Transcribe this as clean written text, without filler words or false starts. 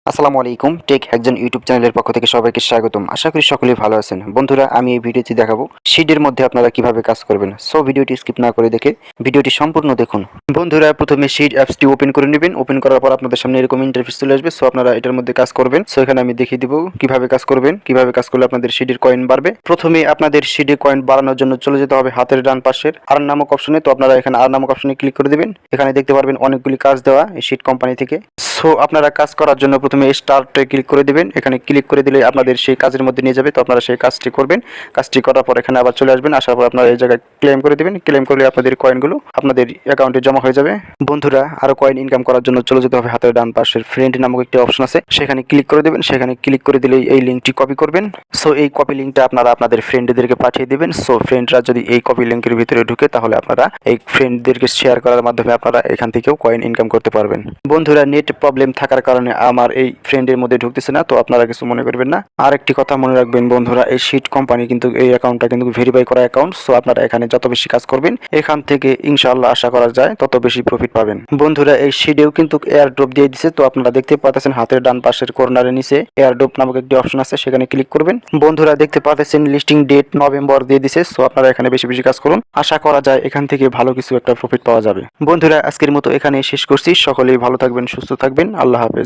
আসসালামু আলাইকুম। টেক একজন ইউটিউব চ্যানেলের পক্ষ থেকে সবাইকে স্বাগতম। আশা করি সকলেই ভালো আছেন। বন্ধুরা, আমি এই ভিডিওটি দেখাবো শিটের মধ্যে আপনারা কিভাবে কাজ করবেন। সো ভিডিওটি স্কিপ না করে দেখে ভিডিওটি সম্পূর্ণ দেখুন। বন্ধুরা, প্রথমে শিট অ্যাপসটি ওপেন করে নেবেন। ওপেন করার পর আপনাদের সামনে এরকম ইন্টারফেস চলে আসবে। সো আপনারা এটার মধ্যে কাজ করবেন। সো এখানে আমি দেখিয়ে দিব কিভাবে কাজ করবেন, কিভাবে কাজ করলে আপনাদের শিটের কয়েন বাড়বে। প্রথমে আপনাদের শিটের কয়েন বাড়ানোর জন্য চলে যেতে হবে হাতের ডান পাশের আর্ন নামক অপশনে। তো আপনারা এখানে আর্ন নামক অপশনে ক্লিক করে দিবেন। এখানে দেখতে পারবেন অনেকগুলি কাজ দেওয়া এই শিট কোম্পানি থেকে। সো আপনারা কাজ করার জন্য প্রথমে স্টার্টে ক্লিক করে দিবেন। এখানে ক্লিক করে দিলে আপনাদের সেই কাজের মধ্যে নিয়ে যাবে। তো আপনারা সেই কাজটি করবেন। কাজটি করার পর এখানে আবার চলে আসবেন। আসার পর আপনারা এই জায়গায় ক্লেম করে দিবেন। ক্লেম করলে আপনাদের কয়েনগুলো আপনাদের অ্যাকাউন্টে জমা হয়ে যাবে। বন্ধুরা, আরো কয়েন ইনকাম করার জন্য চলে যেতে হবে হাতের ডান পাশের ফ্রেন্ড নামক একটি অপশন আছে, সেখানে ক্লিক করে দেবেন। সেখানে ক্লিক করে দিলেই এই লিঙ্কটি কপি করবেন। সো এই কপি লিঙ্কটা আপনারা আপনাদের ফ্রেন্ডদেরকে পাঠিয়ে দিবেন। সো ফ্রেন্ডরা যদি এই কপি লিঙ্কের ভিতরে ঢুকে তাহলে আপনারা এই ফ্রেন্ডদেরকে শেয়ার করার মাধ্যমে আপনারা এখান থেকেও কয়েন ইনকাম করতে পারবেন। বন্ধুরা, নেট প্রবলেম থাকার কারণে আমার এই ফ্রেন্ডের মধ্যে ঢুকতেছে না, তো আপনারা কিছু মনে করবেন না। আর একটি কথা মনে রাখবেন বন্ধুরা, এই শিট কোম্পানি কিন্তু এই অ্যাকাউন্টটা কিন্তু ভেরিফাই করা অ্যাকাউন্ট। সো আপনারা এখানে যত বেশি কাজ করবেন এখান থেকে ইনশাআল্লাহ আশা করা যায় তত বেশি প্রফিট পাবেন। বন্ধুরা, এই শিটেও কিন্তু এয়ার ড্রপ দিয়ে দিচ্ছে। তো আপনারা দেখতে পাচ্ছেন হাতের ডান পাশের কর্নারের নিচে এয়ার ড্রপ নামক একটি অপশন আছে, সেখানে ক্লিক করবেন। বন্ধুরা, দেখতে পাচ্ছেন লিস্টিং ডেট নভেম্বর দিয়ে দিছে। সো আপনারা এখানে বেশি বেশি কাজ করুন, আশা করা যায় এখান থেকে ভালো কিছু একটা প্রফিট পাওয়া যাবে। বন্ধুরা, আজকের মতো এখানে শেষ করছি। সকলেই ভালো থাকবেন, সুস্থ থাকবেন। আল্লাহ হাফেজ।